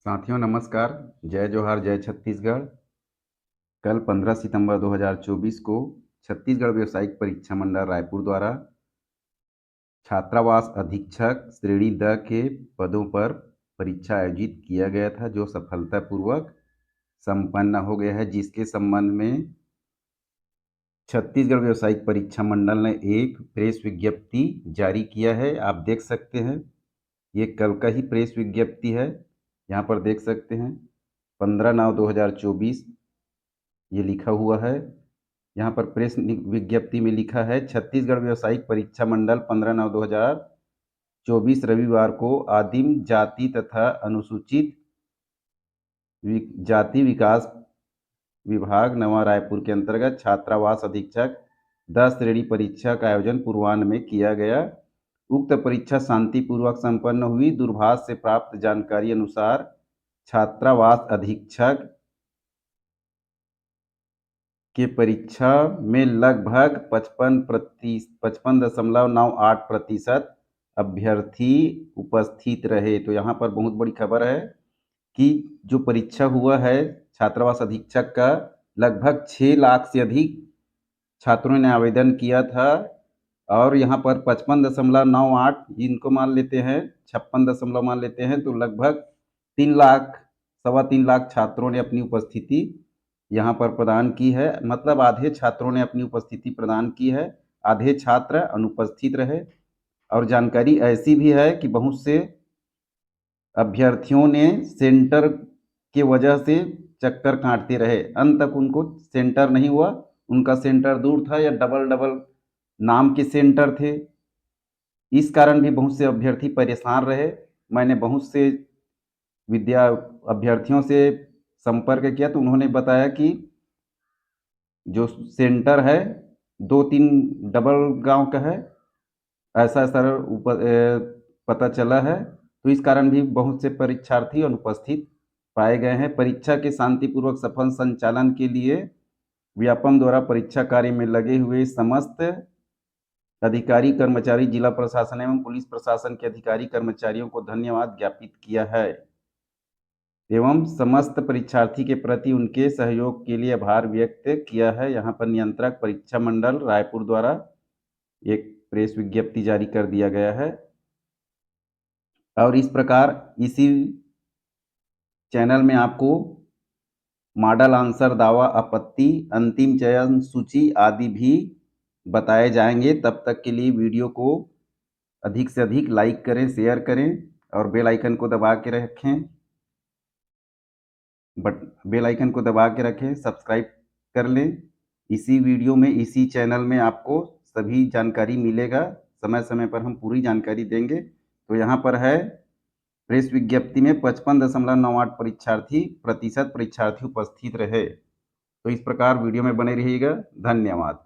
साथियों नमस्कार। जय जोहार जय छत्तीसगढ़। कल 15 सितंबर 2024 को छत्तीसगढ़ व्यावसायिक परीक्षा मंडल रायपुर द्वारा छात्रावास अधीक्षक श्रेणी द के पदों पर परीक्षा आयोजित किया गया था, जो सफलतापूर्वक संपन्न हो गया है, जिसके संबंध में छत्तीसगढ़ व्यावसायिक परीक्षा मंडल ने एक प्रेस विज्ञप्ति जारी किया है। आप देख सकते हैं, ये कल का ही प्रेस विज्ञप्ति है। यहाँ पर देख सकते हैं 15/9/2024 ये लिखा हुआ है। यहाँ पर प्रेस विज्ञप्ति में लिखा है, छत्तीसगढ़ व्यावसायिक परीक्षा मंडल 15/9/2024 रविवार को आदिम जाति तथा अनुसूचित जाति विकास विभाग नवा रायपुर के अंतर्गत छात्रावास अधीक्षक 10 श्रेणी परीक्षा का आयोजन पूर्वाह्न में किया गया। उक्त परीक्षा शांतिपूर्वक संपन्न हुई। दूरभाष से प्राप्त जानकारी अनुसार छात्रावास अधीक्षक के परीक्षा में लगभग 55.98% अभ्यर्थी उपस्थित रहे। तो यहाँ पर बहुत बड़ी खबर है कि जो परीक्षा हुआ है छात्रावास अधीक्षक का, लगभग 6 लाख से अधिक छात्रों ने आवेदन किया था। और यहाँ पर 55.98 इनको मान लेते हैं, 56 मान लेते हैं, तो लगभग 3 लाख 3.25 लाख छात्रों ने अपनी उपस्थिति यहाँ पर प्रदान की है। मतलब आधे छात्रों ने अपनी उपस्थिति प्रदान की है, आधे छात्र अनुपस्थित रहे। और जानकारी ऐसी भी है कि बहुत से अभ्यर्थियों ने सेंटर के वजह से चक्कर काटते रहे, अंत तक उनको सेंटर नहीं हुआ। उनका सेंटर दूर था या डबल डबल नाम के सेंटर थे, इस कारण भी बहुत से अभ्यर्थी परेशान रहे। मैंने बहुत से अभ्यर्थियों से संपर्क किया तो उन्होंने बताया कि जो सेंटर है 2-3 डबल गांव का है, ऐसा सर पता चला है। तो इस कारण भी बहुत से परीक्षार्थी अनुपस्थित पाए गए हैं। परीक्षा के शांतिपूर्वक सफल संचालन के लिए व्यापम द्वारा परीक्षा कार्य में लगे हुए समस्त अधिकारी कर्मचारी, जिला प्रशासन एवं पुलिस प्रशासन के अधिकारी कर्मचारियों को धन्यवाद ज्ञापित किया है एवं समस्त परीक्षार्थी के प्रति उनके सहयोग के लिए आभार व्यक्त किया है। यहाँ पर नियंत्रक परीक्षा मंडल रायपुर द्वारा एक प्रेस विज्ञप्ति जारी कर दिया गया है। और इस प्रकार इसी चैनल में आपको मॉडल आंसर, दावा, आपत्ति, अंतिम चयन सूची आदि भी बताए जाएंगे। तब तक के लिए वीडियो को अधिक से अधिक लाइक करें, शेयर करें और बेल आइकन को दबा के रखें। बेल आइकन को दबा के रखें, सब्सक्राइब कर लें। इसी वीडियो में, इसी चैनल में आपको सभी जानकारी मिलेगा। समय समय पर हम पूरी जानकारी देंगे। तो यहाँ पर है प्रेस विज्ञप्ति में 55.98 प्रतिशत परीक्षार्थी उपस्थित रहे। तो इस प्रकार वीडियो में बने रहिएगा। धन्यवाद।